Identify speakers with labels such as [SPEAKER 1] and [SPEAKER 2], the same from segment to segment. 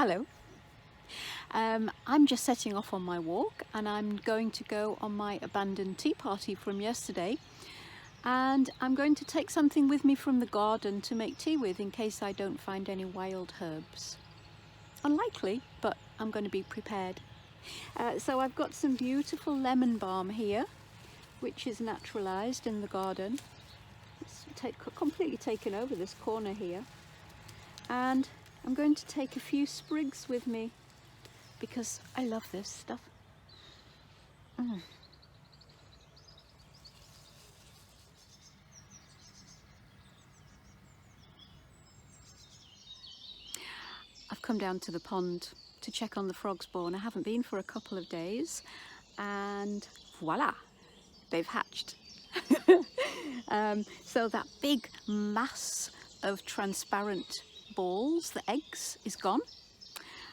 [SPEAKER 1] Hello. I'm just setting off on my walk and I'm going to go on my abandoned tea party from yesterday, and I'm going to take something with me from the garden to make tea with in case I don't find any wild herbs. Unlikely, but I'm going to be prepared. So I've got some beautiful lemon balm here, which is naturalized in the garden. It's completely taken over this corner here, and I'm going to take a few sprigs with me because I love this stuff. I've come down to the pond to check on the frogspawn. I haven't been for a couple of days, and voila, they've hatched. So that big mass of transparent balls, the eggs, is gone.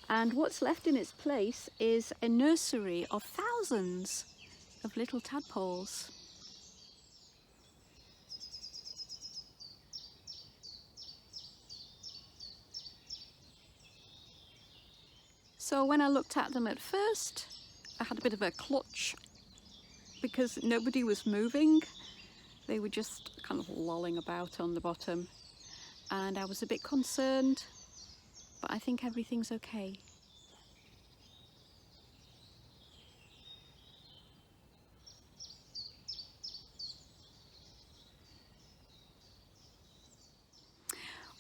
[SPEAKER 1] And what's left in its place is a nursery of thousands of little tadpoles. So when I looked at them at first, I had a bit of a clutch because nobody was moving. They were just kind of lolling about on the bottom, and I was a bit concerned, but I think everything's okay.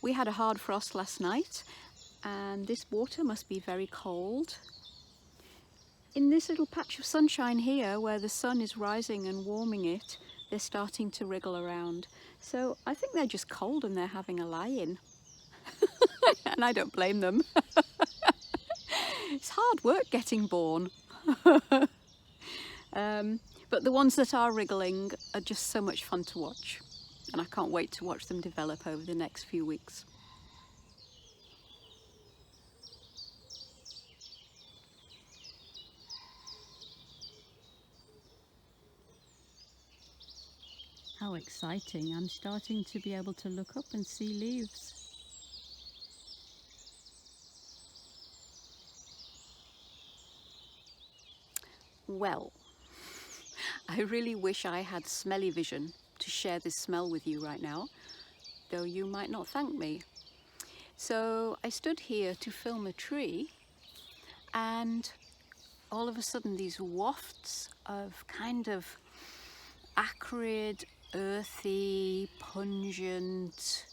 [SPEAKER 1] We had a hard frost last night, and this water must be very cold. In this little patch of sunshine here, where the sun is rising and warming it, they're starting to wriggle around. So I think they're just cold and they're having a lie-in. And I don't blame them. It's hard work getting born. But the ones that are wriggling are just so much fun to watch. And I can't wait to watch them develop over the next few weeks. How exciting. I'm starting to be able to look up and see leaves. Well, I really wish I had smelly vision to share this smell with you right now, though you might not thank me. So I stood here to film a tree, and all of a sudden these wafts of kind of acrid, earthy, pungent,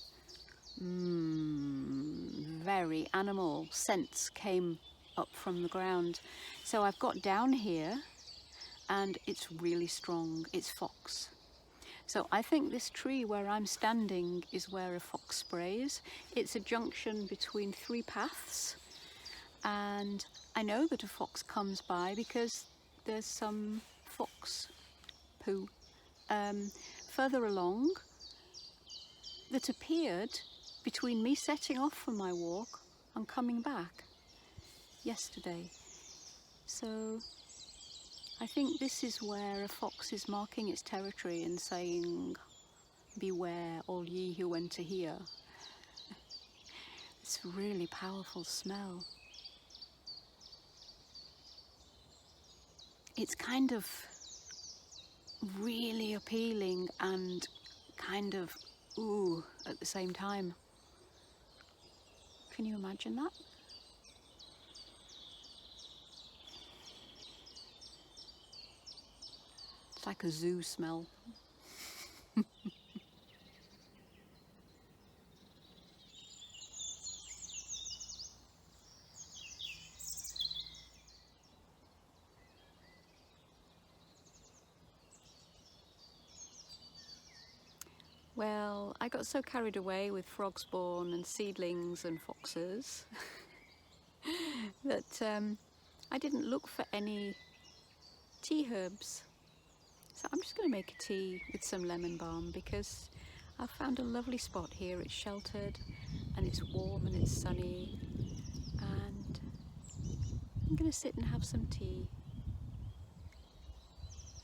[SPEAKER 1] very animal scents came up from the ground. So I've got down here and it's really strong. It's fox. So I think this tree where I'm standing is where a fox sprays. It's a junction between three paths, and I know that a fox comes by because there's some fox poo further along that appeared between me setting off for my walk and coming back yesterday. So I think this is where a fox is marking its territory and saying, "Beware, all ye who enter here." It's a really powerful smell. It's kind of really appealing and kind of ooh at the same time. Can you imagine that? It's like a zoo smell. Well, I got so carried away with frogspawn and seedlings and foxes that I didn't look for any tea herbs. So I'm just going to make a tea with some lemon balm because I've found a lovely spot here. It's sheltered and it's warm and it's sunny, and I'm going to sit and have some tea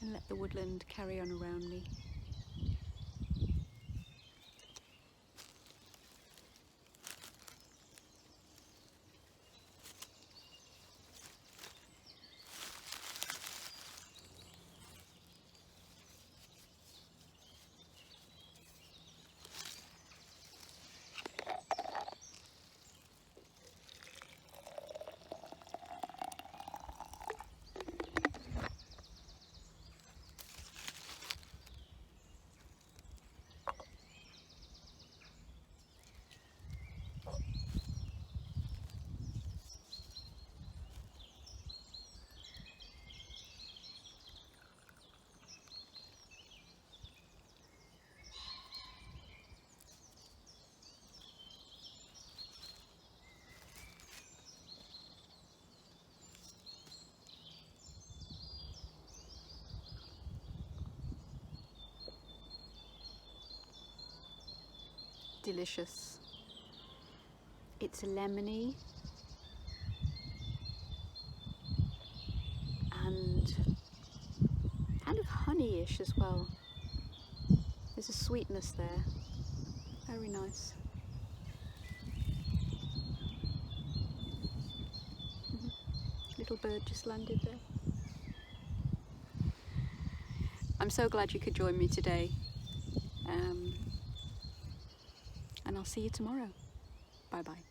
[SPEAKER 1] and let the woodland carry on around me. delicious. It's lemony and kind of honeyish as well. There's a sweetness there. Very nice. Little bird just landed there. I'm so glad you could join me today. And I'll see you tomorrow. Bye bye.